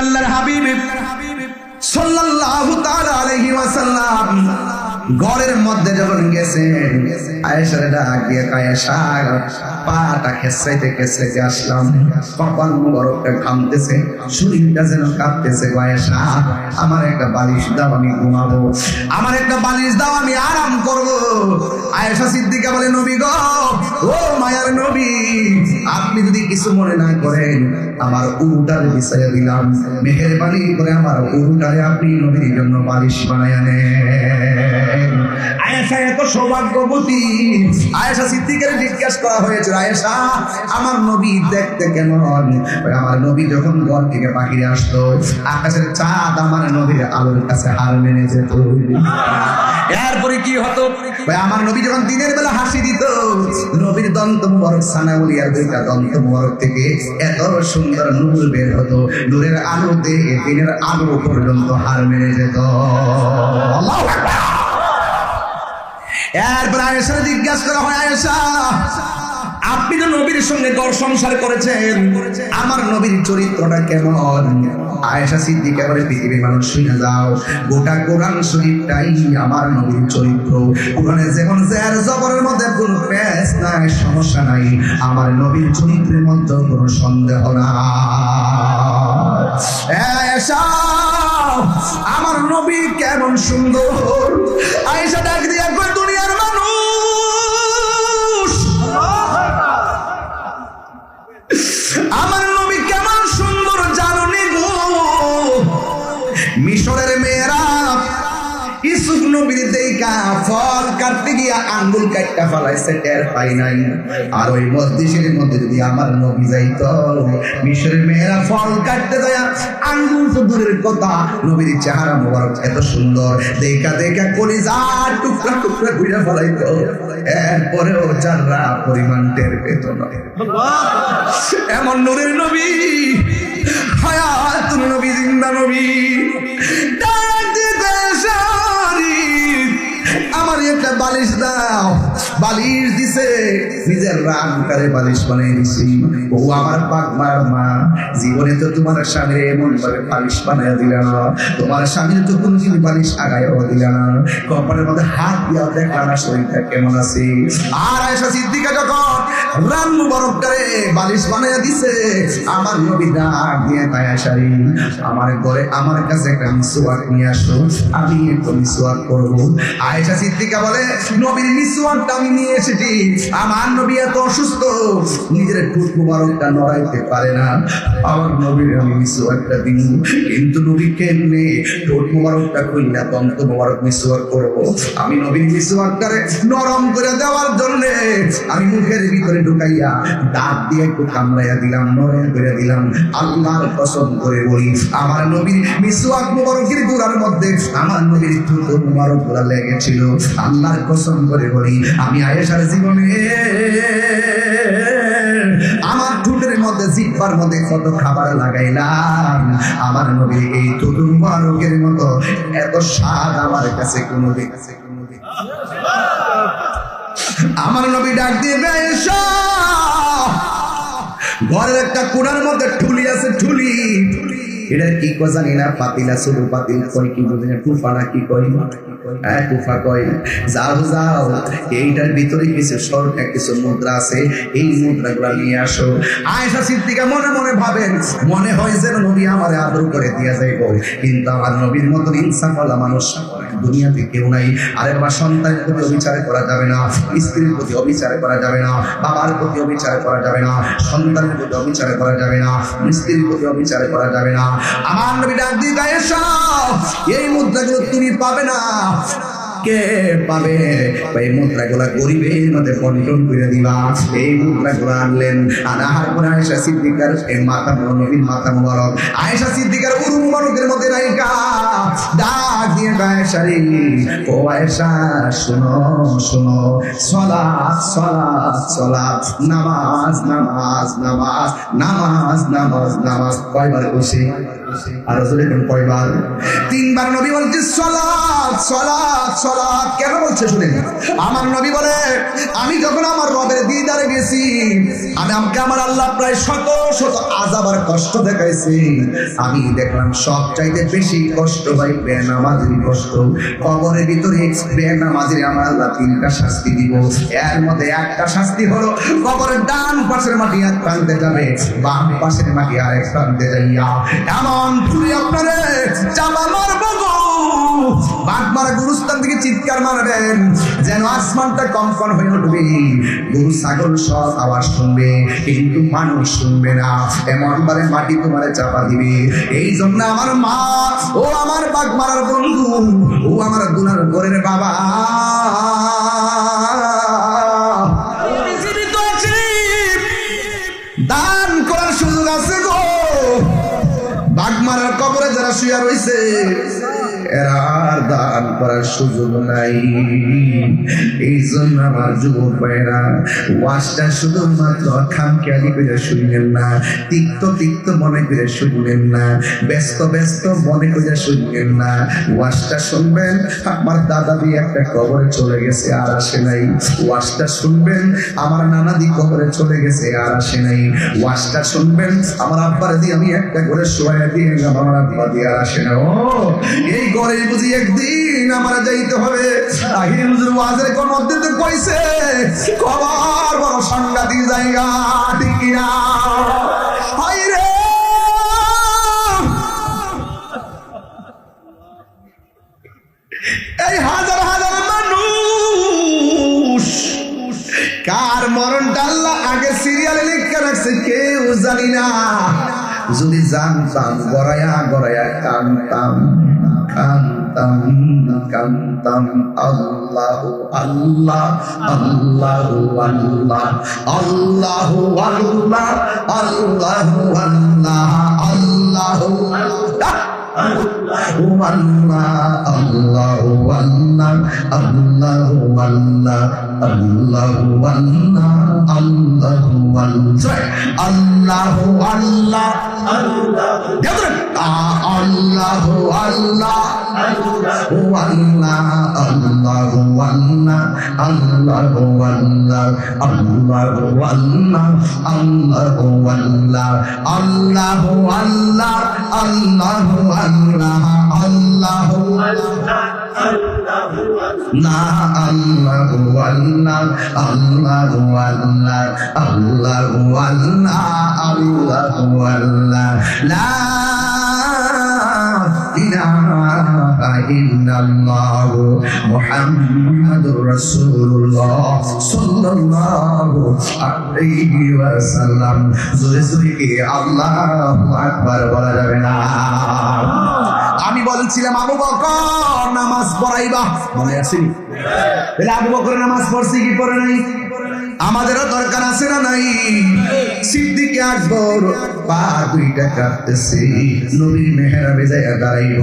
আল্লাহর হাবিব সাল্লাল্লাহু তাআলা আলাইহি ওয়াসাল্লাম ঘরের মধ্যে যখন গেছেন, আয়েশার ডাক দিয়ে আয়েশা পাটা খেসাইতে খেসাইতে আসলাম, কপাল মুবারকটা ঘামতেছে, শরীরটা যেন কাঁপতেছে। আয়েশা, আমার একটা বালিশ দাও, আমি ঘুমাবো, আমার একটা বালিশ দাও, আমি আরাম করব। আয়েশা সিদ্দিকা বলে, নবী গো, ও মায়ার নবী, আপনি যদি কিছু মনে না করেন, আমার উরুটারে বিছাইয়া দিলাম, মেহেরবানি করে আমার উরুটারে আপনি নবীর জন্য বালিশ বানায়া নেন। আয়েশা এত সৌভাগ্যবতী। আয়েশা সিদ্দিকার জিজ্ঞাসা করা হয়েছে, আয়েশা আমার নবী দেখতে কেমন? আমার নবী যখন ঘর থেকে বাহিরে আসতো, আকাশের চাঁদ আমার নবীর আলোর কাছে হার মেনে যেত। এরপরে কি হতো? আমার নবী যখন দিনের বেলা হাসি দিত, নবীর দন্ত মুবারক সানাউলিয়ার দুইটা দন্ত মুবারক থেকে এত সুন্দর নূর বের হতো, নূরের আলোতে দিনের আলো পর্যন্ত হার মেনে যেত। আল্লাহু আকবার। এরপর আয়েশা জিজ্ঞাসা করা হয়, আয়েশা আপনি তো নবীর সঙ্গে ঘর সংসার করেছেন, আমার নবীর চরিত্রটা কেমন? আয়েশা সিদ্দিকা বলে, পৃথিবীর মানুষ শুনে যাও, গোটা কোরআন শরীফটাই আমার নবীর চরিত্র। কোরআনে যেমন জের জবরের মধ্যে কোনো পেশ নাই, সমস্যা নাই, আমার নবীর চরিত্রের মধ্যে কোনো সন্দেহ নাই। আয়েশা আমার নবী কেমন সুন্দর! আয়েশা ডাক দিয়া কই, দুনিয়ার মানুষ, আমার নবী কেমন সুন্দর জানি গো। মিশরের মেয়েরা ইউসুফ নবীর দেইকা ফল কাটতে গিয়া আঙ্গুল কাটটা ফলাইছে, টের পাই নাই। আর ওই মসজিদের মধ্যে যদি আমার নবী যাইতো, মিশরের মেয়েরা ফল কাটতে যায়, আঙ্গুল তো দূরের কথা, নবীর চেহারা মোবারক এত সুন্দর, দেইকা দেইকা কলিজা টুকরা টুকরা কইরা ফলাইতো, এরপরেও যারা পরিমাণ টের পেত না। এমন নূরের নবী, হায়াতুন নবী, জিন্দা নবী। আমার একটা বালিশ দাও। বালিশ দিছে, নিজের রান করে বালিশ বানিয়ে দিছি। ও আমার পাক মার মা, জীবনে তো তোমার স্বামীর এমন ভাবে বালিশ বানিয়ে দিলা না, তোমার স্বামীর তো কোনদিন বালিশ আগায়ও দিলা না, কপালের মধ্যে হাত দিয়া দেখলা না শরীরটা কেমন আছে। আর আয়েশা সিদ্দিকা যখন রান মুবারক করে বালিশ বানিয়ে দিছে, আমার নবী ডাক দিয়ে আয়েশারি, আমার ঘরে আমার কাছে একটা মিসওয়াক নিয়ে আসো, আমি একটু মিসওয়াক করবো। আয়েশা সিদ্দিকা বলে, নবীর মিসওয়াকটা আমি নিয়ে এসেছি, আমার নবী এত অসুস্থ, নিজের ঠোঁট মুবারকটা নড়াইতে পারে না, আমার নবীর আমি মিসওয়াকটা দিন, কিন্তু নবী কেমনে ঠোঁট মুবারকটা খুলনা দন্ত মুবারক মিসওয়াক করবো? আমি নবীর মিসওয়াকটারে নরম করে দেওয়ার জন্য আমি মুখের ভিতরে ঢুকাইয়া দাঁত দিয়ে একটু কামড়াইয়া দিলাম, নরম করে দিলাম। আল্লাহর কসম করে বলি, আমার নবীর মিসওয়াক মুবারকের গোড়ার মধ্যে আমার নবীর ঠোঁট মুবারক গুলা লেগেছিল। আল্লাহর কসম করে বলি, আমি আয়েশার জীবনে আমার ঠোঁটের মধ্যে, জিহ্বার মধ্যে কত খাবার লাগাইলাম, আমার নবীর এই ঠোঁট মুবারকের মতো এত স্বাদ আমার কাছে কোনোদিন। আমার নবী ডাক দিয়ে, আয়েশা ঘরের একটা কোণার মধ্যে ঠুলি আছে, ঠুলি, এটা কি কয় জানি না, পাতিলা ছোট পাতিল কয়, কি বুঝি না, টুফা না কি কয়, টুফা কয়। যাও যাও, এইটার ভিতরে কিছু সরকার কিছু মুদ্রা আছে, এই মুদ্রাগুলা নিয়ে আসো। আয়েশা সিদ্দিকা মনে মনে ভাবেন, মনে হয় যেন নবী আমার আদর করে দিয়া যাইব, কিন্তু আমার নবীর মতন ইনসাফওয়ালা মানুষ দুনিয়াতে কেউ নাই। আর একবার সন্তানের প্রতি অবিচার করা যাবে না, স্ত্রীর প্রতি অবিচার করা যাবে না, বাবার প্রতি অবিচার করা যাবে না, সন্তানের প্রতি অবিচার করা যাবে না, স্ত্রীর প্রতি অবিচার করা যাবে না। আমার নবী ডাক দিয়ে, আয়েশা এই মুদ্রাগুলো তুমি পাবে না। কে পাবে? এই মুদ্রাগুলা গরিবের মধ্যে বন্টন করে দিবা। এই মুদ্রাগুলো আনলেন, আনার পরে আয়েশা সিদ্দিকার এই মাথা, নবীর মাথা মুবারক আয়েশা সিদ্দিকার উরু মুবারকের মধ্যে রাইখা ডাক দিয়ে, আয়েশা রে, ও আয়েশা শুনো শুনো, সালাত সালাত সালাত, নামাজ নামাজ নামাজ নামাজ নামাজ নামাজ। কয়বার কইছে? আর রাসূল কয়বার? 3 বার নবী বলছে সালাত সালাত সালাত। হালাত কেন বলছে শুনেন। আমার নবী বলে আমি যখন আমার রবের দিদারে গেছি, আমাকে আমার আল্লাহ প্রায় শত শত আযাব আর কষ্ট দেখাইছে। আমি দেখলাম সবচাইতে বেশি কষ্ট ভাই বেনামাজির কষ্ট। কবরের ভিতরে বেনামাজির আমার আল্লাহ তিনটা শাস্তি দিব। এর মধ্যে একটা শাস্তি হলো কবরের ডান পাশের মাটি এক প্রান্তে যাবে, বাম পাশের মাটি আরেক প্রান্তে যাইয়া এমন পুরি আপনারে চাপা মারবো গো, বাঘ মারা গুরুস্থান থেকে চিৎকার মারবেন যেন আসমানটা কম্পন হয়ে উঠবে। গরু ছাগল সব আওয়াজ শুনবে কিন্তু মানুষ শুনবে না, এমন ভাবে মাটি তোমারে চাপা দিবে। এই জন্য আমার মা ও আমার বাঘ মারার বন্ধু ও আমার গুনার ঘরের বাবা, জীবিত আছি, দান করার সুযোগ আছে গো। বাঘ মারার কবরে যারা শুয়ে রয়েছে এরা আর দান করার সুযোগ নাই। এই জন্য আমার যুবক ভাইরা ওয়াজটা শুধুমাত্র খামখেয়ালি করে শুনলেন না, তিক্ত তিক্ত মনে করে শুনলেন না, ব্যস্ত ব্যস্ত মনে করে শুনলেন না। ওয়াজটা শুনবেন আমার দাদা দিয়ে একটা কবরে চলে গেছে আর আসে নাই। ওয়াজটা শুনবেন আমার নানা দি কবরে চলে গেছে আর আসে নাই। ওয়াজটা শুনবেন আমার আব্বার দিয়ে আমি একটা করে শোয়া দিয়ে আমার আব্বা দিয়ে আর আসে না। ও এই ঘরে বুঝি একদিন আমার যাইতে হবে। আহির হুজুর ওয়াজের কোন মধ্যে তো কইছে কবর বড় সাংঘাতিক জায়গা, ঠিক কিনা? হাই রে এই হাজার হাজার মানুষ কার মরণটা আল্লাহ আগে সিরিয়ালে লিখে রাখছে কেউ জানি না। যদি জানতাম গড়াইয়া গড়াইয়া কানতাম কানতাম কানতাম। আল্লাহু আল্লাহ আল্লাহু আল্লাহ আল্লাহু আল্লাহ আল্লাহু আল্লাহ আল্লাহু আল্লাহ Allahu Allah, Allahu Allah, Allahu Allah, Allahu Allah, Allahu Allah, Allahu Allah, Allahu Allah, Allahu Allah, Allahu Allah, Allahu Allah, Allahu Allah, Allahu Allah, Allahu Allah, Allahu Allah, Allahu Allah, না আল্লাহু আল্লাহ আল্লাহু আল্লাহ আল্লাহু আল্লাহ আল্লাহু আল্লাহ লা ইলাহা ইল্লাল্লাহ মুহাম্মাদুর রাসূলুল্লাহ সাল্লাল্লাহু আলাইহি ওয়াসাল্লাম। জোরে জোরে কি আল্লাহু আকবার বলা যাবে না? আমি বলছিলাম আবু বকর নামাজ পড়াইবা, মনে আছে? তাহলে আবু বকর নামাজ পড়ছে কি পড়ে নাই? আমাদেরও দরকার আছে না নাই? সিদ্দিক আকবর পা দুইটা কাটতেছে, নবীর মেহরাবে যায় দাঁড়াইব,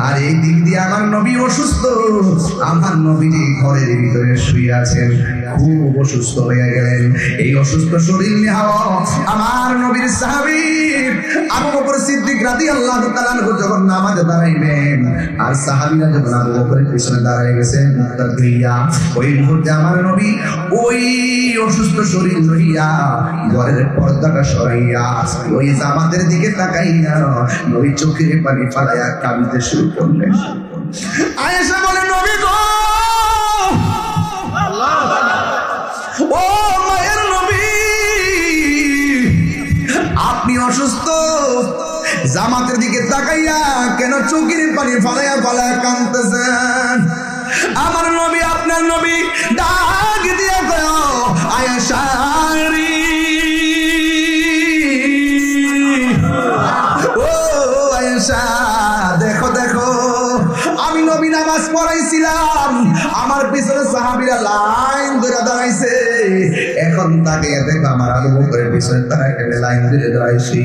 আর এই দিক দিয়ে আমার নবী অসুস্থ। আমার নবী ঘরের ভিতরে শুয়ে আছেন, খুব অসুস্থ হয়ে গেলেন। এই অসুস্থ শরীর নিয়ে আমার নবীর সাহাবী আবু বকর সিদ্দিক রাদিয়াল্লাহু তাআলা আনহু যখন নামাজে দাঁড়াইবেন আর সাহাবীরা যখন আবু বকরের পিছনে দাঁড়ায় গেছেন মুখটা ধুইয়া, ওই মুহূর্তে আমার নবী ওই অসুস্থ শরীর লইয়া ঘরের পর্দাটা সরাইয়া ওই জামাতের দিকে তাকাইয়া নবী চোখের পানি ফালাইয়া কাঁদতে শুরু করলেন। আয়েশা বলে নবী গো, ও মায়ের নবী, আপনি অসুস্থ, জামাতের দিকে তাকাইয়া কেন চোখের পানি ফালাইয়া ফালাইয়া কাঁদতেছেন? আমার নবী আপনার নবী ডাক দিয়ে কয় আয়েশা রে, ও আয়েশা দেখো দেখো, আমি নবী নামাজ পড়াইছিলাম, আমার পিছনে সাহাবীরা লাইন ধরে দাঁড়াইছে, এখন তাকে দেখো আমার আবু বকরের পিছনে তারা এখানে লাইন ধরে দাঁড়াইছি।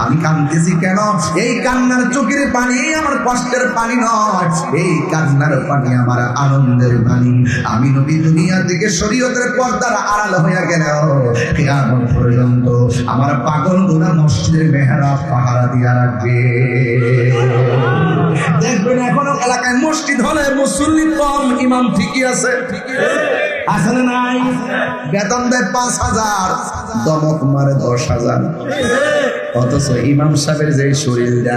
আমি কাঁদতেছি কেন? এই কান্নার চোখের পানি আমার কষ্টের পানি নয়, এই কান্নার পানি আমার আনন্দের পানি। আমি নবী দুনিয়া থেকে শরীয়তের পর্দার আড়াল হইয়া গেল কিয়ামত পর্যন্ত আমার পাগল গোনা মসজিদের মেহরাব পাহারা দিয়া রাখবে। দেখবেন এখনো এলাকায় মসজিদ হলে মুসল্লি কম, ইমাম ঠিকই আছে, আছে না নাই? বেতন দেয় 5,000, দমক মারে 10,000। অথচ ইমাম সাহেবের যে শরীরটা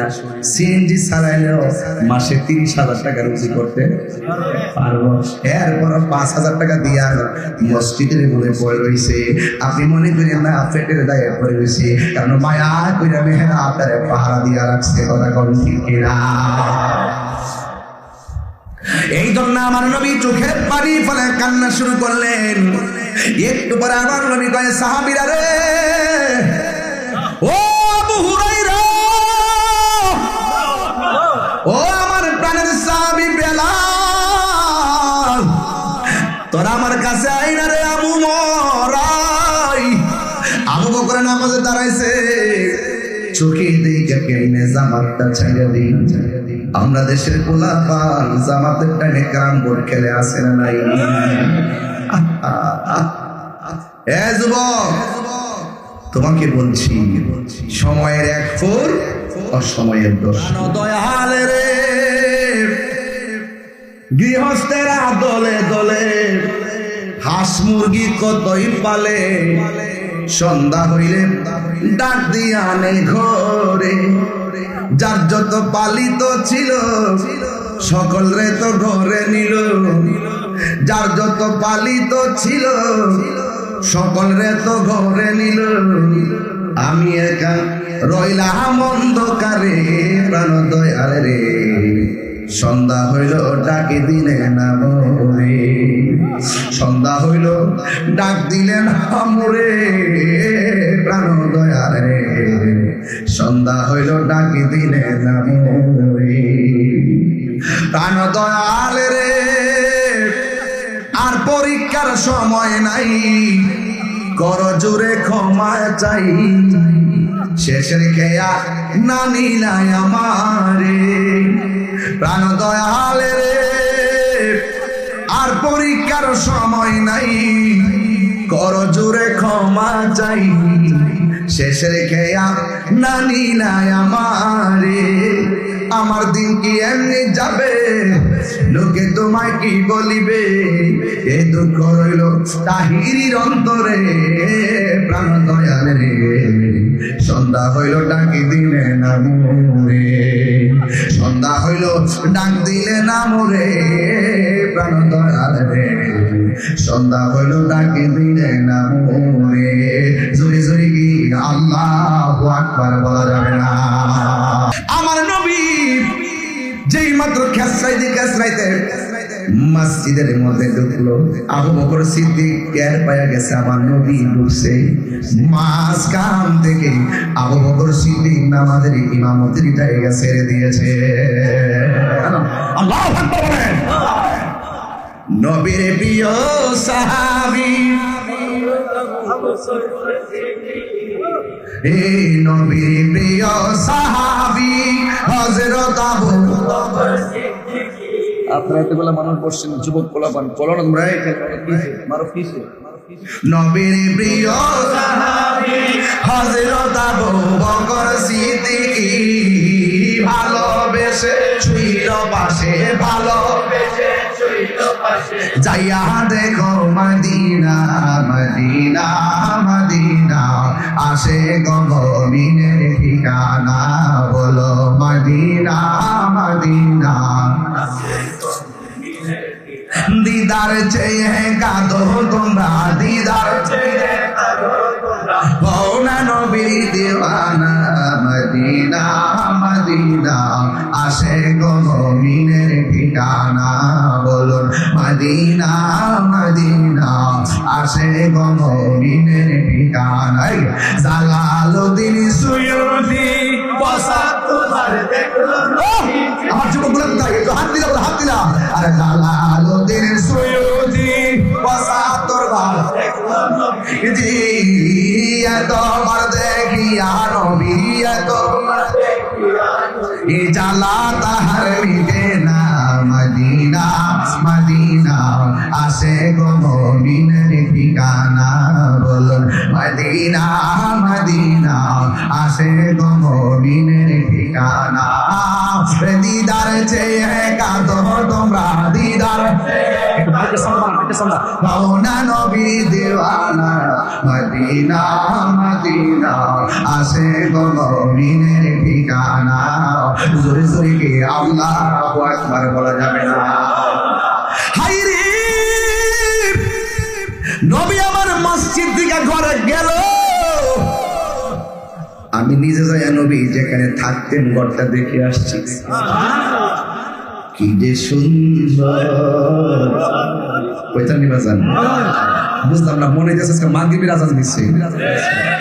সিএনজি চালাইলেও মাসে 30,000 টাকা রুজি করতে পারবো। এরপর 5,000 টাকা দিয়া মসজিদের মনে পড়ে রয়েছে। আপনি মনে করেন না পেটের দায়ে পড়ে রয়েছে, কারণ মায়া কইরা মেহেরা আপনার পাহারা দিয়া রাখছে। কথা কোন ঠিক কিনা? এই জন্য আমার নবী চোখের পানি ফেলে কান্না শুরু করলেন। একটু পরে আমার নবী কয়, সাহাবীরা রে, ও আবু হুরায়রা, ও আমার প্রাণের সাহাবী বেলাল, তোরা আমার কাছে আইনা রে। আবু মরাই আবু বকর নামাজে দাঁড়াইছে, চোখে দেখে কেমনে জামাতটা ছেড়ে দিন। আমরা দেশের পোলাপান জামাতের টাইমে ক্যারাম বোর্ড খেলে আসে না নাই? এ যুবক, তোমাকে বলছি, সময়ের 1 ফুর অসময়ের 10। দয়াল রে, গৃহস্থেরা দলে দলে হাঁস মুরগি কতই পালে, সন্ধ্যা হইলে ডাক দিয়া আনে ঘরে। যার যত পালিত ছিল সকল রে তো ঘরে নিল, যার যত পালিত ছিল সকল রে তো ঘরে নিল। আমি একা রইলাম অন্ধকারে, প্রাণ দয়াল রে, সন্ধ্যা হইল ডাকি দিলে না মোরে, সন্ধ্যা হইল ডাক দিলেন আমরে, প্রাণ দয়াল রে, সন্ধ্যা হইল ডাকি দিলে না মোরে, প্রাণ দয়াল রে। আর পরীক্ষার সময় নাই, কর জোরে ক্ষমা চাই, শেষের খেয়া না নিলাই আমারে, প্রাণ দয়াল রে। আর পরীক্ষার সময় নাই, কর জোরে ক্ষমা চাই, শেষের খেয়া না নিলাই আমারে। আমার দিন কি এমনি যাবে, লোকে তোমায় কি বলিবে, এ দুঃখ রইল তাহিরির অন্তরে, প্রাণ দয়াল রে, সন্ধ্যা হইল ডাকি দিলে না মোরে, সন্ধ্যা হইল ডাক দিলে না মোরে, প্রাণ দয়াল রে, সন্ধ্যা হইল ডাকি দিলে না মোরে। জোরে জোরে কি আল্লাহু আকবার বলা যাবে না? আমার নবী যেই মাত্র খেসরাইতে মসজিদের মধ্যে ঢুকলো, আবু বকর সিদ্দিক টের পায়া গেছে আমার নবী ঢুকছে। মাঝখান থেকে আবু বকর সিদ্দিক নামাজের ইমামতিটাই ছেড়ে দিয়েছে। আল্লাহু আকবার বলেন। নবীর প্রিয় সাহাবী, এই নবীর প্রিয় সাহাবী হযরত আবু বকর সিদ্দিক। আপনারা এত বলা মানুষ বসছেন, যুবক পোলাপান বলন তোমরা মারো কিসে? নবীর প্রিয় সাহাবী হযরত আবু বকর সিদ্দিক, ভালোবেসে ছুঁইল পাশে, ভালোবেসে ছুঁইল পাশে, যাইয়া দেখো মদিনা মদিনা মদিনা, আসে গো মুমিনের ঠিকানা, বলো মদিনা মদিনা। দিদার চেয়ে কাঁদো তোমরা, দিদার চেয়ে কাঁদো তোমরা, হও না নবীর দিওয়ানা, মদিনা মদিনা, আসে গো মুমিনের ঠিকানা, বলুন মদিনা মদিনা, আসে গো মুমিনের ঠিকানা। জালালউদ্দিন সুয়ুতি বসা তোমার দেখলো, আমার যুবকগুলো একটু হাত দিলা, হাত দিলা। আরে জালালউদ্দিন সুয়ুতি বসা তোর ভালো দেখলো নবী, তোমার দেখিয়া নবী, তোমার দেখিয়া নবী, জালা তাহার মিটে না, মদিনা মদিনা, আসে গো মুমিনের ঠিকানা, বলুন মদিনা মদিনা, আসে গো মুমিনের ঠিকানা। দিদার চেয়ে কাঁদো তোমরা দিদার পাও না নবী দিওয়ানা মদিনা মদিনা আসে গো মুমিনের ঠিকানা জোরে জোরে কি আল্লাহু আকবার বলা যাবে না হায়রে নবী আমার মসজিদ থেকে ঘরে গেল আমি নিজে যাই নবী যেখানে থাকতেন ঘরটা দেখে আসছি কি যে সুন্দর কইতাম নিবা জান বুঝলাম না মনে হইতেছে মাগরিবের আজান দিচ্ছে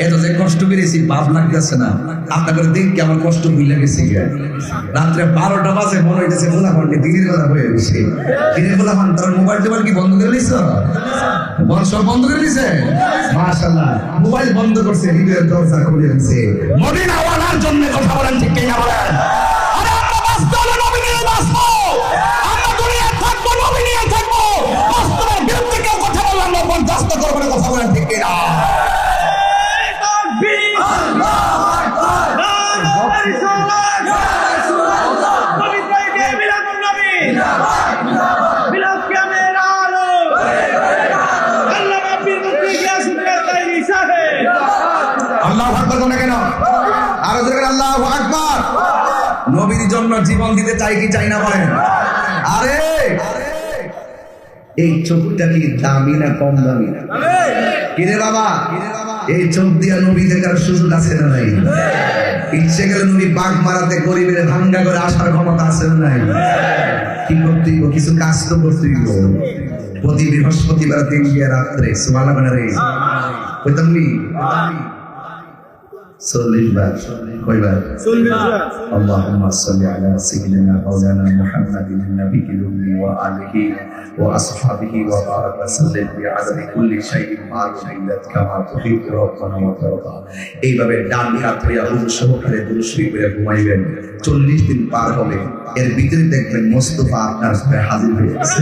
এত যে কষ্ট করেছি ভাব লাগতেছে না আপনাদের দেখে আমার কষ্ট ভুলে গেছে রাত্রে 12টা বাজে মনে হইতেছে গোলাপান্ডি দিনের বেলা হয়ে গেছে দিনের গোলাপান তার মোবাইল টোবাইল কি বন্ধ করে দিছ সব বন্ধ করে দিছে মাশাআল্লাহ মোবাইল বন্ধ করছে হৃদয়ের দরজা খুলে দিছে মদিনা ওয়ালার জন্য কথা বলেন ঠিক কি না বলেন আরে আমরা বাস্তব নবী নিয়ে বাস্তব আমরা দুনিয়া থাকবো নবী নিয়ে থাকবো বাস্তবের বিরুদ্ধে কেউ কথা বললে আমরা বরদাস্ত করব না কথা বলেন ঠিক কি না নবীর জন্য জীবন দিতে চাই কি চাই না বলেন আরে এই চোখটা কি দামি না কম দামি কিরে বাবা এই চোখ দিয়া নবী দেখার সুযোগ আছে না নাই ইচ্ছে গেলে নবী বাঘ মারাতে গরিবের ভাঙ্গা করে আসার ক্ষমতা আছে না নাই কি করতে কিছু কাজ তো করতে প্রতি বৃহস্পতিবার দিন গিয়ে রাত্রে সুবহানাল্লাহ রে কইতাম নি 40 বার কয়বার 40 বার আল্লাহুম্মা সাল্লি আলা সাইয়্যিদিনা মাওলানা মুহাম্মাদিন নাবিয়্যিল উম্মি ওয়া আলিহি ওয়া আসহাবিহি ওয়া বারাক ওয়া সাল্লাম বিআদাদি কুল্লি শাইইন মা'রুফাত কামা তুহিব্বু রাব্বানা ওয়া তারদা এইভাবে ডান হাত ধরে হুজুর সহকারে দুরূদ শরীফ পড়ে ঘুমাইবেন 40 দিন পার হবে এর ভিতরে দেখবেন মুস্তাফা আপনার সাথে হাজির হয়ে গেছে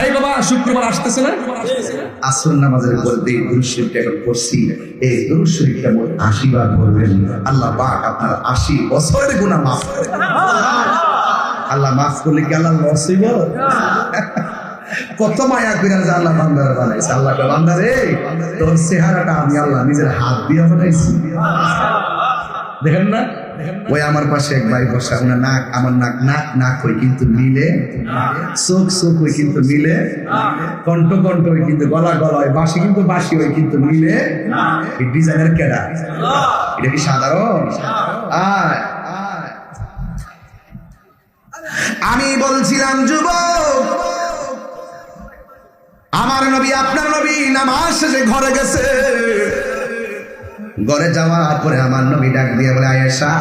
এই বাবা শুক্রবার আসতেছে না আসর নামাজের পর এই দুরূদ শরীফটা এখন পড়ছি এই দুরূদ শরীফটা মোট 80 বার পড়বেন আল্লাহ পাক আপনার 80 বছরের গুনাহ maaf করে আল্লাহ maaf করলে কি আল্লাহ লস হইব কত মায়া কইরা যে আল্লাহ বান্দার বানাইছে আল্লাহ কে বান্দা রে তোর চেহারাটা আমি আল্লাহ নিজের হাত দিয়ে বানাইছি দেখেন না ওই আমার পাশে এক ভাই বসা ওনার নাক আমার নাক নাক নাক হই কিন্তু মিলে চোখ চোখ হই কিন্তু মিলে কণ্ঠ কণ্ঠ হই কিন্তু গলা গলা হয় বাঁশি কিন্তু বাঁশি হই কিন্তু মিলে এই ডিজাইনের কেডা এটা কি সাধারণ আমি বলছিলাম যুবক আমার নবী আপনার নবী নামাজ শেষে ঘরে গেছে ঘরে যাওয়ার পরে আমার নবী ডাক দিয়ে বলে আয়েশা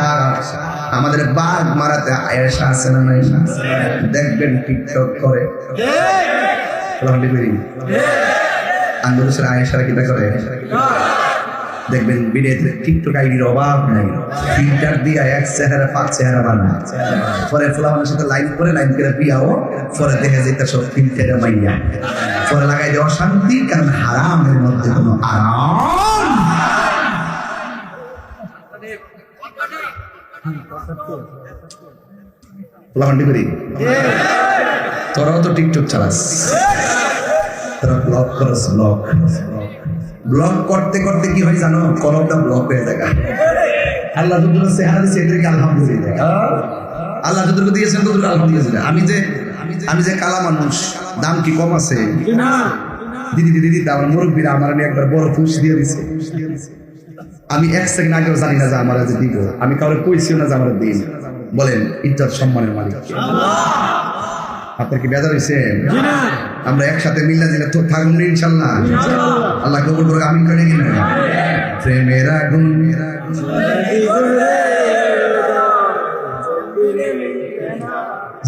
আমাদের বাঘ মারাতে আয়েশা আছে না নাই দেখবেন টিকটক করে আন্দোলনের আয়েশা কিটা করে দেখবেন বিদেশে টিকটক আইডির অভাব নাই ফিল্টার দিয়ে এক চেহারা পাঁচ চেহারা বানায় পরে ফুলামানের সাথে লাইন করে বিয়াও পরে দেখে যেতে সব ফিল্টারে মাইয়া পরে লাগাই দেওয়া অশান্তি কারণ হারামের মধ্যে কোনো আরাম তোরাও তো টিকটক চালাস তোরা ব্লগ করস ব্লগ করতে করতে কি হয় জানো কলমটা ব্লক হয়ে যায় আল্লাহ যতটুকু চেহারা দিয়েছে এটাকে আলহামদুলিল্লাহ আল্লাহ যতটুকু দিয়েছেন ততটুকু আলহামদুলিল্লাহ আমি যে কালা মানুষ দাম কি কম আছে দিদি আমার মুরব্বীরা আমার একবার বড় ফুস দিয়ে দিছে আমি 1 সেকেন্ড আগেও জানি না যে আমার যে দিব আমি কাউকে কইছিও না যে আমার দিন বলেন ইজ্জত সম্মানের মালিক আপনার কি বেজার হয়েছে আমরা একসাথে মিল্লা দিলে তো থাকবো ইনশাল্লাহ আল্লাহ কবুল করুক আমিন করে কিনা প্রেমের আগুন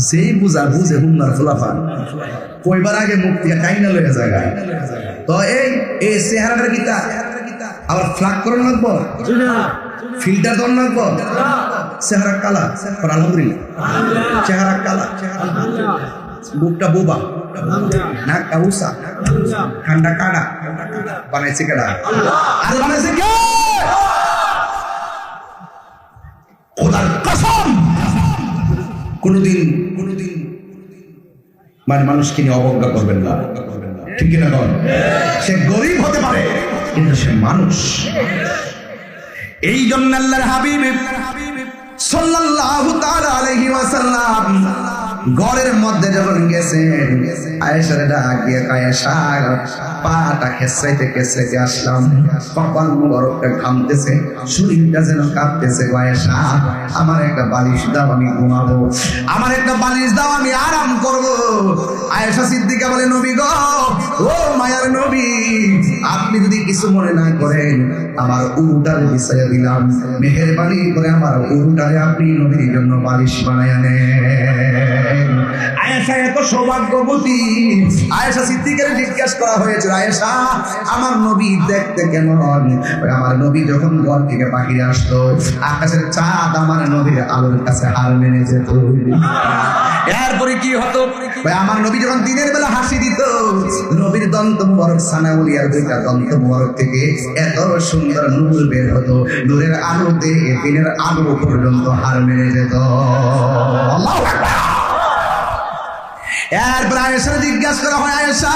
যেই বুঝা বুঝে হুমনার খোলাফা কইবার আগে মুক্তি কাইনা লয়ে জায়গায় তো এই চেহারাটা কিতা আবার ফ্লাগ করুন লাগবো ফিল্টার দন লাগবো চেহারা কালা আলহামদুলিল্লাহ চেহারা কালা বুকটা বোবা নাকটা উষা ঠান্ডা কাটা বানাইছে কেডা আর বানাইছে কে খোদার কসম কোনোদিন মানে মানুষকে নিয়ে অবজ্ঞা করবেন না, ঠিক না? বল, সে গরিব হতে পারে কিন্তু সে মানুষ। এই জন্য আল্লাহর হাবিব সাল্লাল্লাহু তাআলা আলাইহি ওয়াসাল্লাম ঘরের মধ্যে যখন গেছেন, আয়েশারে ডাক দিয়ে, আয়েশা পাটা খেসাইতে আসলাম, কপাল মুবারকটা ঘামতেছে, শরীরটা যেন কাঁপতেছে। আয়েশা, আমার একটা বালিশ দাও, আমি ঘুমাবো, আমার একটা বালিশ দাও, আমি আরাম করব। আয়েশা সিদ্দিকা বলে, নবী গো, ও মায়ার নবী, আপনি যদি কিছু মনে না করেন, আমার উরুটারে বিছাইয়া দিলাম, মেহেরবানি করে আমার উরুটারে আপনি নবীর জন্য বালিশ বানায়া নেন। আয়েশা এত সৌভাগ্যবতী। আয়েশা সিদ্দিকারে জিজ্ঞাসা করা হয়েছে, আয়েশা, আমার নবী দেখতে কেমন? আমার নবী যখন ঘর থেকে বাহিরে আসতো, আকাশের চাঁদ আমার নবীর আলোর কাছে হার মেনে যেত। এরপরে কি হতো? আমার নবী যখন দিনের বেলা হাসি দিত, নবীর দন্ত মুবারক সানাউলিয়ার দুইটা দন্ত মুবারক থেকে এত সুন্দর নূর বের হতো, নূরের আলোতে দিনের আলো পর্যন্ত হার মেনে যেত। আল্লাহু আকবার। এরপর আয়েশা জিজ্ঞাসা করা হয়, আয়েশা,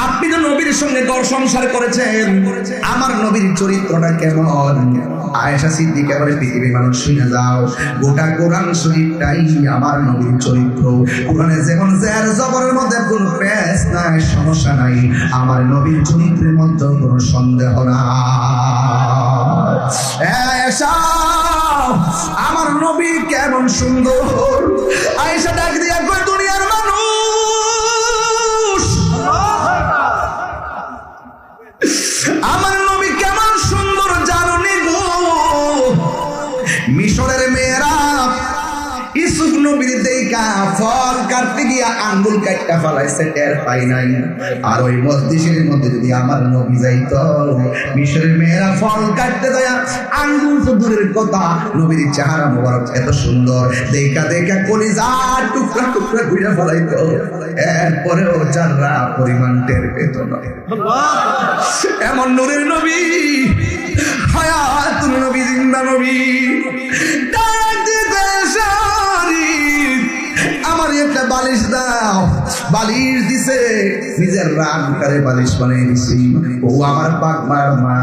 আপনি তো নবীর সঙ্গে ঘর সংসার করেছেন, আমার নবীর চরিত্রটা কেমন? আয়েশা সিদ্দিকা বলে, পৃথিবীর মানুষ শুনে যাও, গোটা কোরআন শরীফটাই আমার নবীর চরিত্র। কোরআনে যেমন জের জবরের মধ্যে কোনো পেশ নাই, সমস্যা নাই, আমার নবীর চরিত্রের মধ্যে কোনো সন্দেহ নাই। আয়েশা, আমার নবী কেমন সুন্দর! আয়েশা ডাক দিয়া কয়, দুনিয়ার মানুষ, আমার নবী কেমন সুন্দর জানো নি গো? মিশরের মেয়েরা ইউসুফ নবীর দেইকা ফল কাটতে গিয়া আঙ্গুল কাটটা ফলাইছে, টের পাই নাই। আর ওই মসজিদের মধ্যে যদি আমার নবী যাইতো, মিশরের মেয়েরা ফল কাটতে যায়, আঙ্গুল তো দূরের কথা, নবীর চেহারা মোবারক এত সুন্দর, দেখা দেখা কলিজা টুকরা টুকরা ঘুরে ফলাইতো, এরপরেও যারা পরিমাণ টের পেত না। এমন নূরের নবী, হায়াতুন নবী, জিন্দা নবী, আমার একটা বালিশ দাও। বালিশ দিছে, নিজের রান করে বালিশ বানিয়ে দিছি। ও আমার পাক মার মা,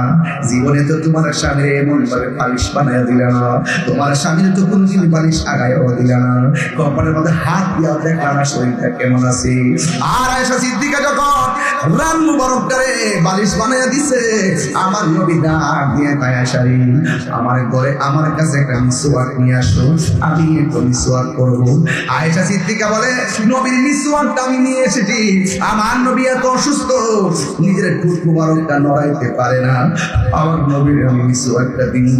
জীবনে তো তোমার স্বামীর এমন ভাবে বালিশ বানায় দিলে না, তোমার স্বামীর তো কোনদিন বালিশ আগায়ও দিলে না, কপালের মধ্যে হাত দিয়া দেখলাম না শরীরটা কেমন আছে। আর আয়েশা সিদ্দিকা যখন রান মুবারক করে বালিশ বানায় দিছে, আমার নবী ডাক দিয়ে, আয়েশা রে, আমার ঘরে আমার কাছে একটা মিসওয়াক নিয়ে আসো, আমি একটু মিসওয়াক করবো। আয়েশা সিদ্দিকা বলে, নবীর মিসওয়াকটা আমি নিয়ে এসেছি, আমার নবী এত অসুস্থ, নিজের ঠোঁট মুবারকটা নড়াইতে পারে না, আমার নবীর আমি মিসওয়াকটা দিই,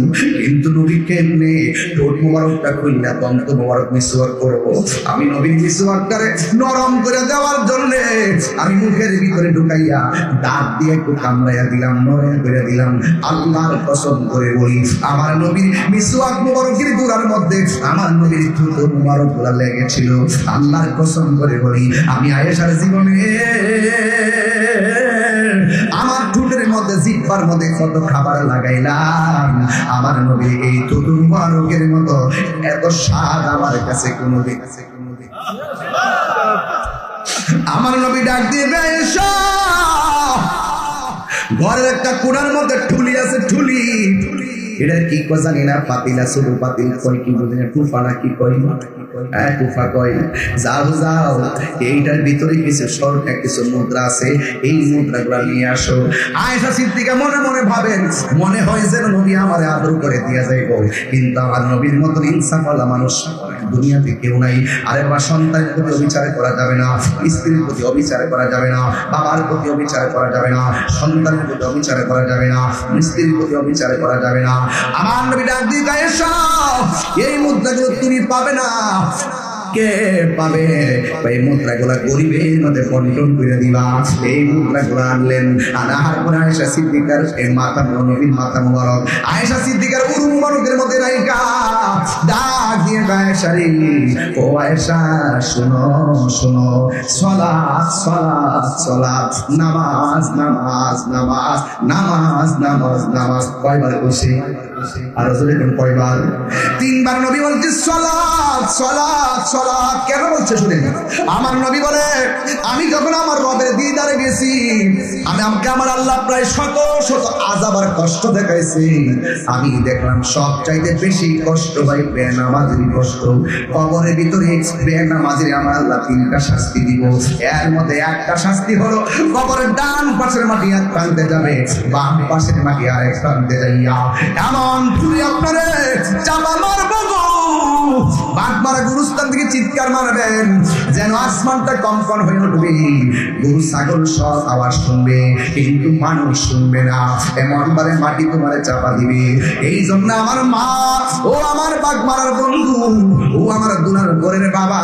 কিন্তু নবী কেমনে ঠোঁট মুবারকটা খুললা দন্ত মুবারক মিসওয়াক করবো? আমি নবীর মিসওয়াকটারে নরম করে দেওয়ার জন্য আমি মুখের ভিতরে ঢুকাইয়া দাঁত দিয়ে একটু কামড়াইয়া দিলাম, নরম করে দিলাম। আল্লাহর কসম করে বলি, আমার নবীর মিসওয়াক মুবারকের গুড়ার মধ্যে আমার নবীর ঠোঁট মুবারক গুলা লেগেছিল। আল্লাহর কসম করে বলি, আমি আয়েশার জীবনে আমার ঠোঁটের মধ্যে, জিহ্বার মধ্যে কত খাবার লাগাইলাম, আমার নবীর এই ঠোঁট মুবারকের মতো এত স্বাদ আমার কাছে কোনোদিন। আমার নবী ডাক দিয়ে, আয়েশা, ঘরের একটা কোণার মধ্যে ঠুলি আছে, ঠুলি, এটা কি কয় জানি না, পাতিলা শুধু পাতিল কয় কি বুঝি না, টুফা না কি কয়, টুফা কয়। যাও যাও, এইটার ভিতরে কিছু সরকার কিছু মুদ্রা আছে, এই মুদ্রাগুলা নিয়ে আসো। আয়েশা সিদ্দিকা মনে মনে ভাবেন, মনে হয় যেন নবী আমারে আদর করে দিয়া যাইব, কিন্তু আমার নবীর মতন ইনসাফওয়ালা মানুষ দুনিয়াতে কেউ নাই। আরে বাবা, সন্তানের প্রতি অবিচার করা যাবে না, স্ত্রীর প্রতি অবিচার করা যাবে না, বাবার প্রতি অবিচার করা যাবে না, সন্তানের প্রতি অবিচার করা যাবে না, স্ত্রীর প্রতি অবিচার করা যাবে না। আমার নবী ডাক দিয়ে, আয়েশা, এই মুদ্রাগুলো তুমি পাবে না। কে পাবে? এই মুদ্রাগুলা গরিবের মধ্যে বন্টন করে দিবা। এই মুদ্রাগুলো আনলেন, আনার পরে আয়েশা সিদ্দিকার এই মাথা, নবীর মাথা মুবারক আয়েশা সিদ্দিকার উরু মুবারকের মধ্যে রাইখা ডাক দিয়ে আয়েশারি, ও আয়েশা শোনো শোনো, সালাত সালাত সালাত, নামাজ নামাজ নামাজ নামাজ নামাজ নামাজ। কয়বার বসে? আর জোরে কোন কয়বার? 3 বার নবী বলছে সালাত সালাত সালাত। কেন বলছে শুনেন, আমার নবী বলে আমি যখন আমার রবের দিদারে গেছি, আমাকে আমার আল্লাহ প্রায় শত শত আযাব আর কষ্ট দেখাইছে। আমি দেখলাম সব চাইতে বেশি কষ্ট ভাই বেনামাজির কষ্ট। কবরের ভিতরে বেনামাজির আমার আল্লাহ 3টা শাস্তি দিব। এর মধ্যে একটা শাস্তি হলো কবরের ডান পাশের মাটি এক প্রান্তে যাবে, বাম পাশের মাটি আরেক প্রান্তে যাইয়া এমন তুমি আপনারে চাপা মারবো গো, বাঘ মারা গুরুস্থান থেকে চিৎকার মারবেন যেন আসমানটা কম্পন হয়ে উঠবে। গরু ছাগল সব আওয়াজ শুনবে কিন্তু মানুষ শুনবে না, এমন ভাবে মাটি তোমারে চাপা দিবে। এই জন্য আমার মা, ও আমার বাঘ মারার বন্ধু, ও আমার দুলার ঘরের বাবা,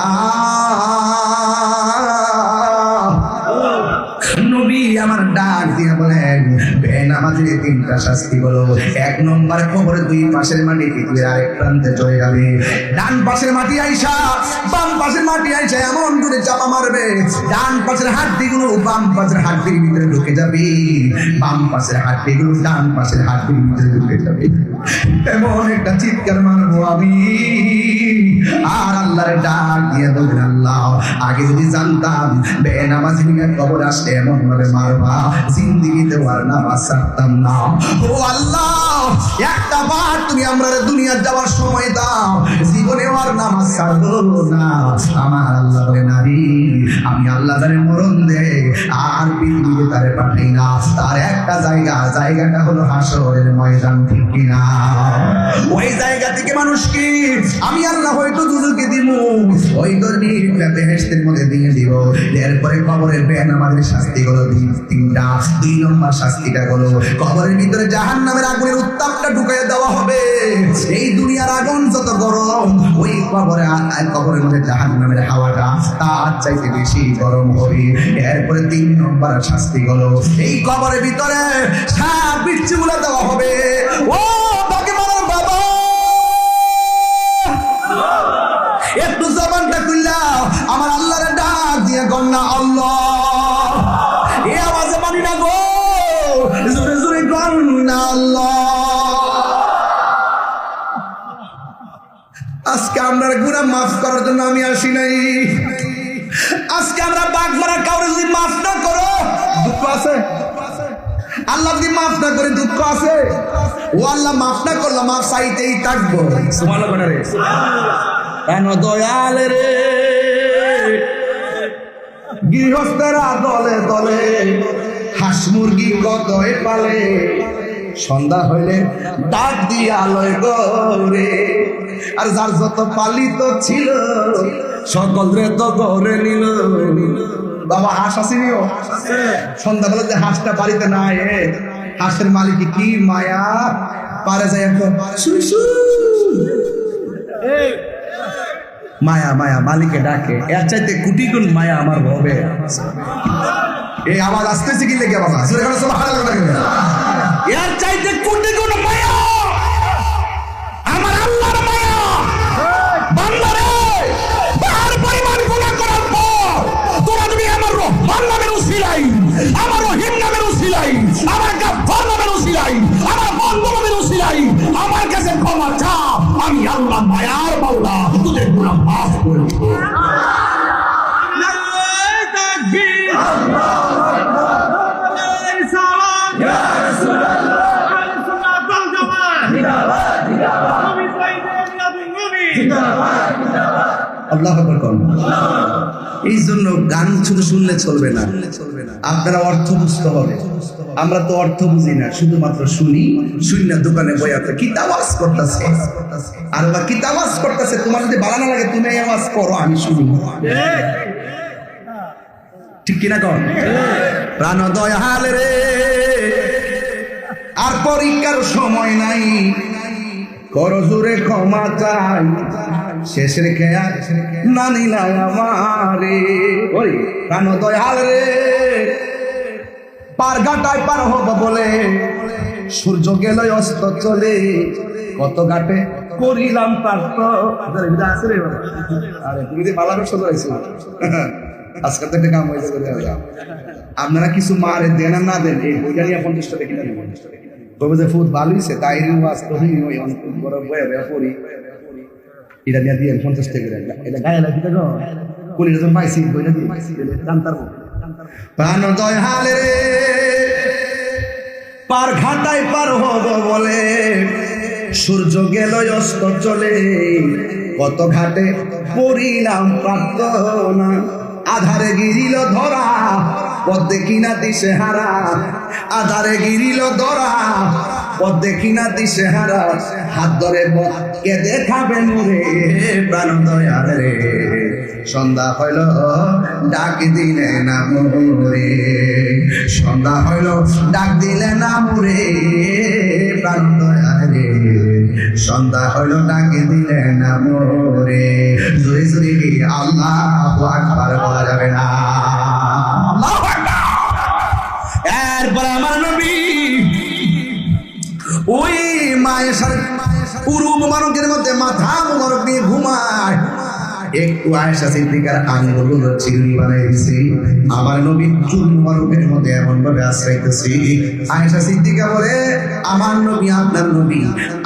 নবী আমার ডাক দিয়ে বলেন বেনামাজির 3টা শাস্তি হলো, 1 নম্বর কবরের 2 পাশের মাটি পৃথিবীর আরেক প্রান্তে চলে যাবে। ডান পাশের মাটি আইসা বাম পাশের মাটি আইসা এমন দূরে চাপা মারবে, ডান পাশের হাড্ডিগুলো বাম পাশের হাড্ডির ভিতরে ঢুকে যাবে, বাম পাশের হাড্ডিগুলো ডান পাশের হাড্ডির ভিতরে ঢুকে যাবে। এমন একটা চিৎকার মারবো আমি, আর আল্লাহর ডাক দিয়ে বলবেন আল্লাহ আগে যদি জানতাম বেনামাজি নিয়ে কবর আসলে এমন ভাবে মারবা, জিন্দেগিতে আর নামাজ ছাড়তাম না। ও আল্লাহ একটা বার তুমি আমরা দুনিয়ার যাওয়ার সময় দাও, জীবনে আর নামাজ ছাড়বো না। আমার আল্লাহ বলে নারী আমি আল্লাহ তারে মরণ দে আর পৃথিবীতে তারে পাঠাই না, তার একটা জায়গাটা হলো হাসরের ময়দান, ঠিক কিনা? ওই জায়গা থেকে মানুষকে আমি আল্লাহ হয়তো দুজনকে দিব, ওই ধর্মীর বেহেশতের মধ্যে দিয়ে দিব। এরপরে কবরের বেনামাজির শাস্তি হলো 3টা। 2 নম্বর শাস্তিটা হলো কবরের ভিতরে জাহান্নামের আগুনের উত্তাপটা ঢুকিয়ে দেওয়া হবে। এই দুনিয়ার আগুন যত গরম, ওই কবরের মধ্যে জাহান্নামের হাওয়াটা তার চাইতে বেশি গরম হবে। এরপরে 3 নম্বর শাস্তি হলো এই কবরের ভিতরে সাপ বিচ্ছুগুলো দেওয়া হবে। ও তাকে মারার বাবা একটু জবানটা খুললা আমার আল্লাহর ডাক দিয়ে গন্না আল্লাহ, এ আওয়াজে মানি না গো, জোরে জোরে গন্না আল্লাহ। আজকে আমরা গুনাহ মাফ করার জন্য আমি আসি নাই। আজকে আমরা বাঘ মারা কাউরে যদি মাফ না করো দুঃখ আছে, আল্লাহ যদি মাফ না করে দুঃখ আছে। ও আল্লাহ মাফ না করলে মাফ চাইতেই থাকবো। সুবহানাল্লাহ রে, কেন দয়াল রে গৃহস্থরা দলে দলে হাঁস মুরগি কতই পালে, সন্ধ্যা হইলে ডাক দিয়ে আলোয় গরে, আর যার যত পালিত ছিল সকল রে তো গরে নিল। বাবা হাঁস আসেনিও, সন্ধ্যাবেলা যে হাঁসটা বাড়িতে না এ হাঁসের মালিক কি মায়া পারে যায় মায়া মায়া মালিকে ডাকে, এর চাইতে কোটি গুণ মায়া আমার হবে। এই আওয়াজ আসতেছে কি লেগে বাবা, এর চাইতে কোটি গুণ মায়া আমার আল্লাহর মায়া। বান্দারে তার পরিমাণ গুনাহ করার পর তোরা যদি আমার রহমান নামের উসিলাই, আমার রহিম নামের উসিলাই, আমার গাফফার নামের উসিলাই, আমার বন্ধু নামের উসিলাই আমার কাছে ক্ষমা চা, আমি আল্লাহ মায়ার মাওলা তোদের গুনাহ মাফ করে দেব। নারায়ে তাকবীর, আল্লাহু আকবার, নারায়ে সালাম, ইয়া রাসূলুল্লাহ, আহলে সুন্নাত ওয়াল জামাত, জিন্দাবাদ জিন্দাবাদ, নবী সাইয়েদ নবী জিন্দাবাদ জিন্দাবাদ, আল্লাহু আকবার। এই জন্য গান শুধু শুনলে চলবে না, আপনারা অর্থ বুঝতে হবে। আমরা তো অর্থ বুঝি না, শুধুমাত্র শুনি, শুনিনা দোকানে বইয়াতে কি আওয়াজ করতেছে, আর বা কি আওয়াজ করতেছে। তোমার যদি ভালো না লাগে তুমি আওয়াজ করো, আমি শুনি, ঠিক কিনা কর? প্রাণ দয়াল রে আর পরীক্ষার সময় নাই, করো জোরে ক্ষমা চাই, শেষের খেয়াল না নিলাই আমারে। ওই প্রাণ দয়াল রে পার ঘাটায় পার হব বলে সূর্য গেল অস্ত চলে, কত ঘাটে করিলাম পার্থ আছে রে আরে তুমি যে মালা ব্যবসা করেছো আজকে তো একটা কাম হয়েছে করে যাও আপনারা কিছু মারে দেন আর না দেন এই বইটা নিয়ে 50 টাকা কিনে নেবেন তবে যে ফুট ভালো হয়েছে তাই বাস্তবই ওই অনেক বড় বয়ে বয়ে পড়ি এটা নিয়ে দিয়ে 50 টাকা করে এটা গায়ে লাগি তো কোন জন পাইছি বইটা দিয়ে দাম তারবো প্রাণ দয় হালে রে পার ঘাটায় পার হব বলে সূর্য গেল অস্ত চলে কত ঘাটে পড়িলাম প্রার্থনা আধারে গিরিল ধরা পদ্মে কিনা দিশে হারা আধারে গিরিল ধরা পদ্মে কিনা দিশে হারা হাত ধরে কে দেখাবে নুরে প্রাণ দয়াল রে সন্ধ্যা হইল ডাক দিলে না মোরে সন্ধ্যা হইল ডাক দিলে না মোরে প্রাণ দয়াল রে সন্ধ্যা হইল ডাক দিলে না মোরে জোরে জোরে কি আল্লাহু আকবার বলা যাবে না আল্লাহু আকবার এরপর আমার নবী ওই মায়ের সাথে পুরু মুবারকের মধ্যে মাথা মুবারক নিয়ে ঘুমায় একটু আয়েশা সিদ্দিকার আঙ্গুলগুলো চিরুনি বানাইছি আমার নবী চুল মুবারকের মধ্যে এমন ভাবে আশ্রাইতেছি আয়েশা সিদ্দিকা বলে আমার নবী আপনার নবী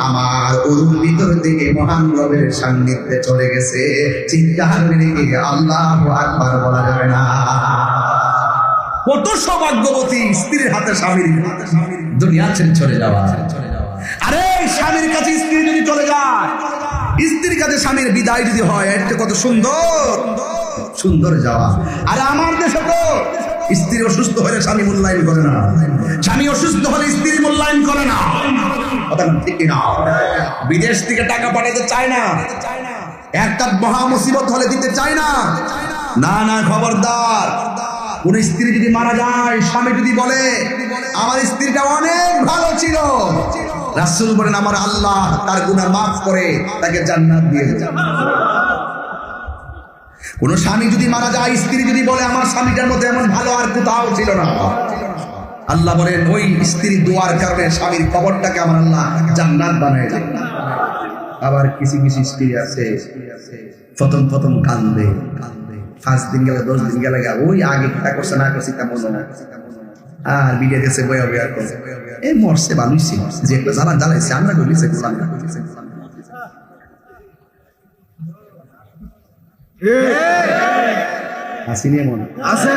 আমার উরুর ভিতর থেকে মহান রবের সান্নিধ্যে চলে গেছে চিৎকার মেরে গিয়ে আল্লাহু আকবার বলা যাবে না কত সৌভাগ্যবতী স্ত্রীর হাতে স্বামীর দুনিয়া ছেড়ে চলে যাওয়া আরে স্বামীর কাছে স্ত্রী যদি চলে যায় স্ত্রীর কাছে স্বামীর বিদায় যদি হয় এটা কত সুন্দর সুন্দর যাওয়া আর আমার দেশে তো স্ত্রী অসুস্থ হলে স্বামী মূল্যায়ন করে না স্বামী অসুস্থ হলে স্ত্রী মূল্যায়ন করে না কথা ঠিক না বিদেশ থেকে টাকা পাঠাতে চায় না একটা মহা মুসিবত হলে দিতে চায় না না না খবরদার কোন স্ত্রী যদি মারা যায় স্বামী যদি বলে আমার স্ত্রীটা অনেক ভালো ছিল রাসূল বলেন আমার আল্লাহ তার গুনাহ মাফ করে তাকে জান্নাত দিয়ে দেন কোন স্বামী যদি মারা যায় স্ত্রী যদি বলে আমার স্বামীটার মধ্যে এমন ভালো আর কোথাও ছিল না আল্লাহ বলেন ওই স্ত্রী দোয়ার কারণে স্বামীর কবরটাকে আমার আল্লাহ জান্নাত বানায় দেন আবার কিছু কিছু স্ত্রী আছে প্রথম কান্দে 5 দিন গেলে 10 দিন গেলে ওই আগে কিতা করছে না করছে তেমন না আর বিয়ে গেছে বয়া বয়া করছে এই মরছে বানুইছি যে একটা জ্বালা জ্বালাইছে আমরা কইছে কোরআন আসিনি এমন আছে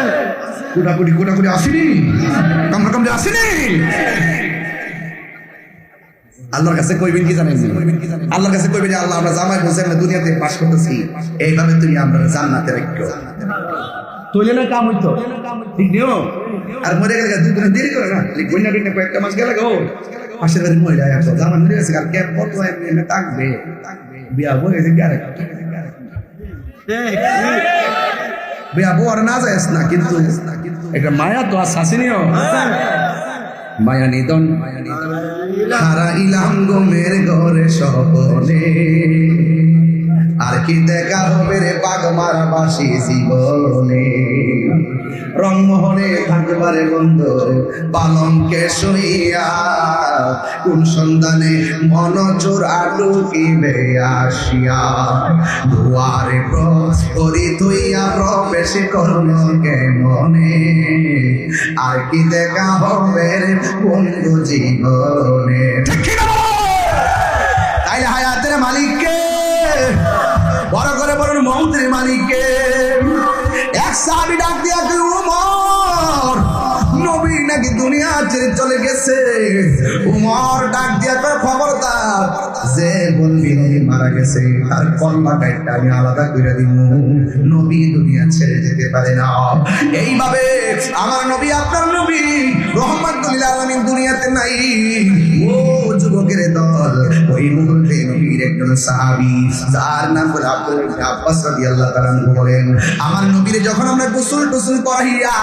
কুটাকুটি আসিনি কামড়ে আসিনি আল্লাহর কাছে কইবেন কি জানেন আল্লাহর কাছে কইবেন আল্লাহ আমরা জামাই বসে আমরা দুনিয়াতে বাস করতেছি এইভাবে তুমি আমরা জান্নাতে রাখো তইলে না কাম হইতো ঠিক নিও আর মরে গেলে দুই দিন দেরি করে না লিখবই না বিনা কয়েকটা মাস গেলে গো পাশের বাড়ির মহিলা এত জামান মরে গেছে আর ক্যাপ কত এমনি থাকবে বিয়া বলে যে গারে বিয়া বর না যায় না কিন্তু একটা মায়া তো আসেনিও মায়া নিদন হারা ইলাম গোমের ঘরে স্বপনে আর কি দেখা হবে রে পাগ মারা বাসি জীবনে রংমোহনে থাকবারে বন্ধ পালঙ্কে শুইয়া কোন সন্ধানে মন চোর আটুকিবে আসিয়া দুয়ারে করি তুইয়া প্রবেশ করলকে মনে আর কি দেখা হবে রে বন্ধু জীবনে তাই হায়াতের মালিককে বড় করে বলুন মন্ত্রীর মালিককে এক সাহাবী ডাক দিয়া কি উমর নবী নাকি দুনিয়া ছেড়ে চলে গেছে উমর ডাক দিয়া কয় খবরদার যে বলবি নবী মারা গেছে তার কলমা কাইটা আমি আলাদা কইরা দিব নবী দুনিয়া ছেড়ে যেতে পারে না এইভাবে আমার নবী আপনার নবী রহমাতুল আলামিন দুনিয়াতে নাই ও যুবকের দল ওই মুহূর্তে নবীর একজন সাহাবী যার নাম হলো আব্দুল ইবনে আব্বাস রাদিয়াল্লাহু তাআলা বলেন আমার নবীর যখন আমরা গোসল টোসল করাইয়া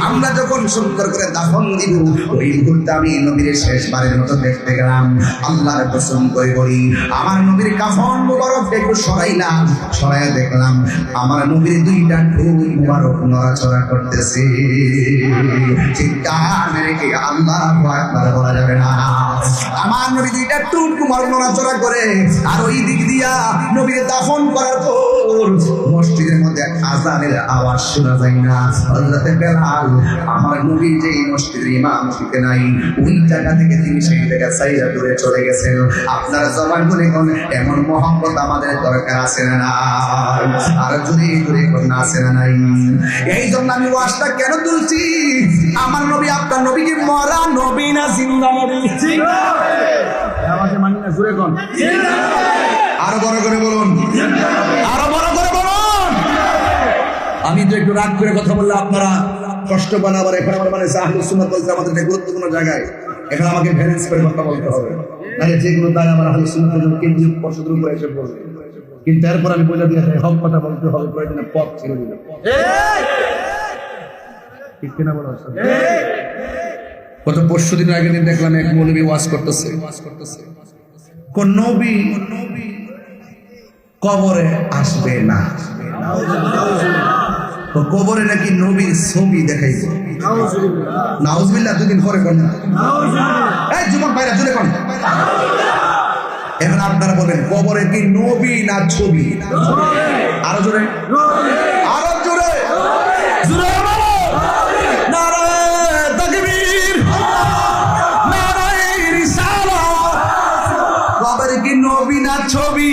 আমরা যখন সুন্দর করে দাফন কাফন দিব, ওই মুহূর্তে আমি নবীর শেষবারের মতো দেখতে গেলাম। আল্লাহর কসম করে বলি, আমার নবীর কাফন মুবারক একটু সরাইলাম, সরাইয়া দেখলাম আমার নবীর দুইটা ঠোঁট মুবারক নড়াচড়া করতেছে। চিৎকার মেরে কি আল্লাহু আকবার বলা যাবে না? আমার নবী দুইটা ঠোঁট মুবারক নড়াচড়া করে, আর ওই দিক দিয়া নবীর দাফন করার পর মসজিদের মধ্যে আযানের আওয়াজ শোনা যায় না। হযরত বেলাল আমার নবী যে মসজিদের ইমামতিতে নাই, ওই জায়গা থেকে তিনি সেই জায়গা সাইরা দূরে চলে গেছেন। আপনারা জবান বলে কোন এমন মহব্বত আমাদের দরকার আছে না? আর যদি দূরে কোন আছে না নাই? এই জন্য আমি ওয়াজটা কেন তুলছি? আমার নবী আপনার নবী কি মরা নবী না জিন্দা নবী? জিন্দা। আওয়াজে মানি না, জোরে কোন জিন্দা। আরো বড় করে বলুন, আরো বড় করে বলুন। আমি তো একটু রাগ করে কথা বললে আপনারা কষ্ট পান। আবার এখন আমার মানে আহলুস সুন্নাত ওয়াল জামাতের একটা গুরুত্বপূর্ণ জায়গায় এখন আমাকে ব্যালেন্স করে কথা বলতে হবে, নাহলে যেগুলো তাই আমার আহলুস সুন্নাত কেন্দ্রীয় পর্ষদের উপরে এসে পড়বে। কিন্তু এরপর আমি বলে দিয়ে হক কথা বলতে হবে, প্রয়োজনে পথ ছেড়ে দিল। ঠিক কিনা বলো? গত পরশু দিন আগের দিন দেখলাম এক মৌলবী ওয়াজ করতেছে, কোন নবী কবরে আসবে না, তো কবরে নাকি নবীর ছবি দেখাইছে। নাউজুবিল্লাহ। দুদিন পরে কোন এই যুবক ভাইরা জুড়ে কোন, এখন আপনারা বলেন কবরে কি নবী না ছবি? আরো জোরে, আরো জোরে, জোরে বলো। নারে তাকবীর, নারে রিসালাত। কবরে কি নবী না ছবি?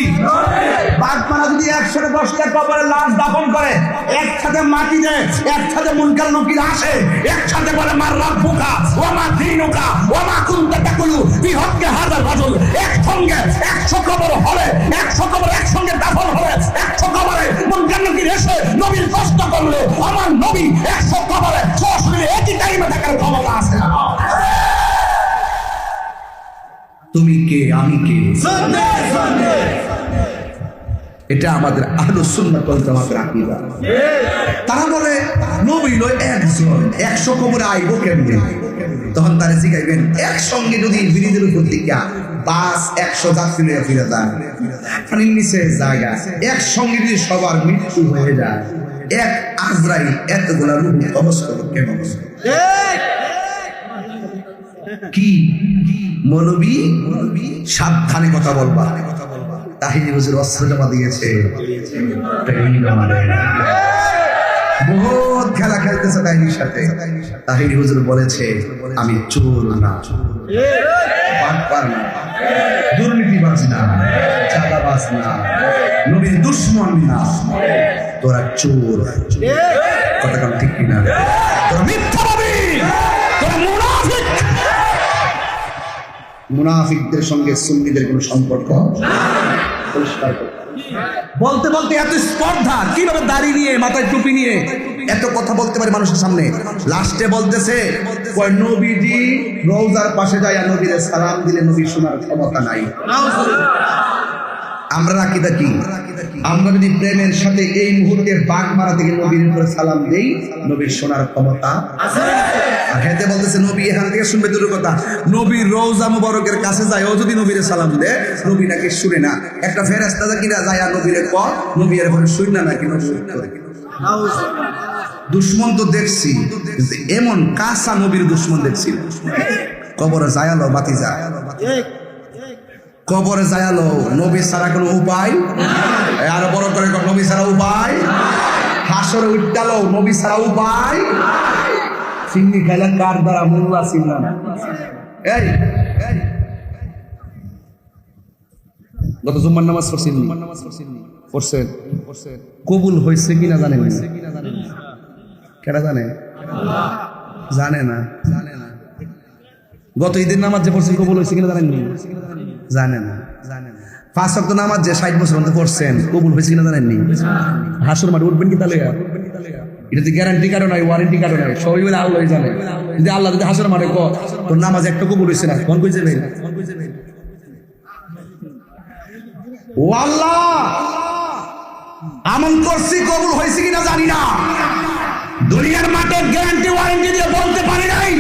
বাগমারা যদি 110টা কবরে লাশ দাফন করে, একসাথে মাটি দেয়, একসাথে মুনকার নকির আসে, একসাথে বলে মার রাব্বুকা ওয়া মা দীনুকা ওয়া মা কুনতা তাকুলু ফি হক্কি হাযাল রাজুল। একসঙ্গে 100 কবর হলে, 100 কবর একসঙ্গে দাফন হলে, 100 কবরে মুনকার নকির এসে নবীর কষ্ট করলে, আমার নবী 100 কবরে সরাসরি একই টাইমে থাকার ক্ষমতা আছে। তুমি কে, আমি কে? এটা আমাদের আহলুস সুন্নাত ওয়াল জামাতের আকীদা। তারা বলে নবী লয় একজন, 100 কবরে আইবো কেমনে? তখন তারা জিগাইবেন একসঙ্গে যদি ব্রিজের উপর দিকে বাস 100 যাত্রী নিয়ে ফিরে যায়, পানির নিচে জায়গা, একসঙ্গে যদি সবার মৃত্যু হয়ে যায়, এক আজরাইল এতগুলা রূহ কবজ করবে কেমন? কি মৌলবী সাবধানে কথা বলবা। তাহিরি হুজুর অস্ত্র জমা দিয়েছে, বহুত খেলা খেলতেছে তাহিরির সাথে। তাহিরি হুজুর বলেছে আমি চোর না, বাটপার না, দুর্নীতিবাজ না, চাঁদাবাজ না, নবীর দুশমন না, তোরা চোর। কথা কারণ ঠিক কিনা? তোরা মিথ্যাবাদী, তোরা মুনাফিক। মুনাফিকদের সঙ্গে সুন্নিদের কোনো সম্পর্ক পরিষ্কার বলতে বলতে এত স্পর্ধা, কিভাবে দাড়ি নিয়ে মাথায় টুপি নিয়ে এত কথা বলতে পারে মানুষের সামনে। লাস্টে বলতেছে নবীজি রওজার পাশে যায় নবীরে সালাম দিলে নবী শোনার ক্ষমতা নাই। আমরা আকীদা কি? আমরা যদি প্রেমের সাথে এই মুহূর্তে বাগমারা থেকে নবীর উপরে সালাম দেই, নবীর শোনার ক্ষমতা আছে। আর হেতে বলতেছে নবী এখান থেকে শুনবে দূরের কথা, নবীর রওজা মুবারকের কাছে যায় ও যদি নবীরে সালাম দেয়, নবী নাকি শুনে না। একটা ফেরেশতা কিনা যায় আর নবীরে কয়, নবী এর পরে শুন না নাকি নবী করে। দুশমন তো দেখছি, কিন্তু এমন কাঁচা নবীর দুশমন দেখছি না। কবরে যায়ালো বাতি যায়, কবরে যায়ালো নবী ছাড়া কোনো উপায়, আরো বড় করে নবী ছাড়া উপায়, হাসরে উঠতালো নবী ছাড়া উপায়। চিন্নি খাইলা কার দ্বারা মোল্লা চিনলা না। এই গত জুম্মার নামাজ পড়ছেন, পড়ছেন, কবুল হয়েছে কিনা জানেন? কেডা জানে? জানে না। গত ঈদের নামাজ যে পড়ছেন কবুল হয়েছে কিনা জানেননি? জানে না। 5 ওয়াক্ত নামাজ যে 60 বছর মধ্যে পড়ছেন কবুল হয়েছে কিনা জানেননি? হাসর মাঠে উঠবেন কি তাহলে? এটা তো গ্যারান্টি কারো নাই, ওয়ারেন্টি কারো নাই, সবাই বলে আল্লাহই জানে। যদি আল্লাহ যদি হাসর মাঠে তোর নামাজ একটা কবুল হয়েছে না, কোন কই যাবেন? ও আল্লাহ, আমল করছি কবুল হয়েছে কিনা জানি না, দুনিয়ার মাঠে গ্যারান্টি ওয়ারেন্টি দিয়ে বলতে পারি নাই।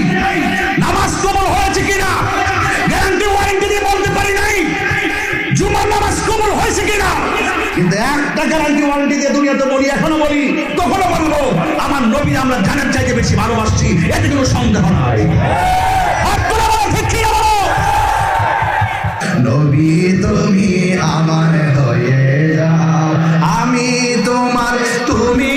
একটা গ্যারান্টি ওয়ারেন্টি দিয়ে দুনিয়াতে বলি, এখনো বলি, তখনও বলবো, আমার নবী আমরা জানার চাইতে বেশি ভালোবাসছি, এতে কোনো সন্দেহ নাই। নবী তুমি আমার হয়ে যাও, আমি তোমার, তুমি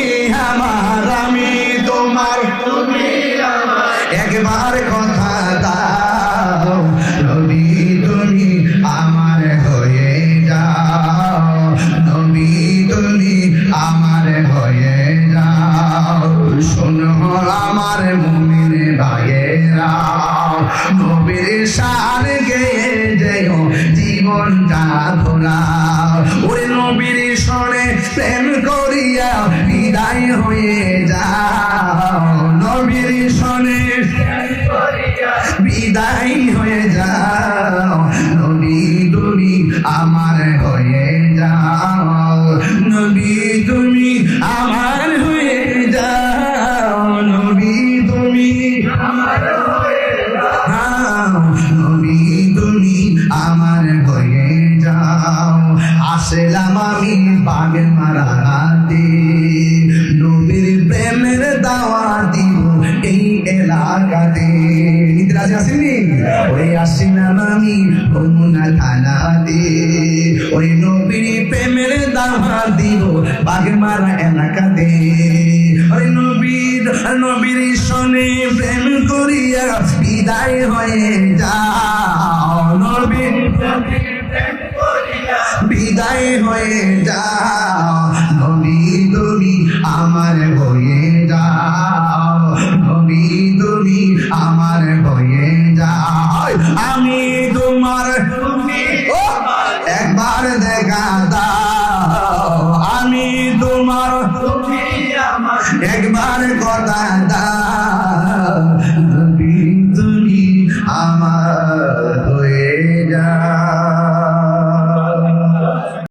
আমার, আমি তোমার, তুমি আমার, একবার কথা দাও, নবী তুমি আমার হয়ে যাও, নবী তুমি আমার হয়ে যাও। শোনো আমার মুমিন ভাইয়েরা, নবীর শান গেয়ে যেও জীবনটা ঘোরাও, ওরে নবীর শোনে প্রেম করিয়া বিদায় হয়ে যাও, নবীর শোনে বিদায় হয়ে যাও, নবী তুমি আমার হয়ে যাও, নবী তুমি আমার হয়ে যাও, নবী তুমি আমার হয়ে যাও, নবী তুমি আমার হয়ে যাও। আসলাম আমি বাগের মারাতে, নবীর প্রেমের দাওয়া দিব এই এলাকাতে। ইন্দ্রাজি আসেনি? ওই আসিলাম আমি যমুনা থানাতে, ওই নবীর প্রেমের দাওয়া দিব বাগের মারা এলাকাতে। ওই নবীর সনে প্রেম করিয়া বিদায় হয়ে যাও, নবীর বিদায় হয়ে যাও, নবী তুমি আমার হয়ে যাও, নবী তুমি আমার হয়ে যাও, আমি তোমার, একবার দেখা দাও, আমি তোমার, একবার কথা দাও,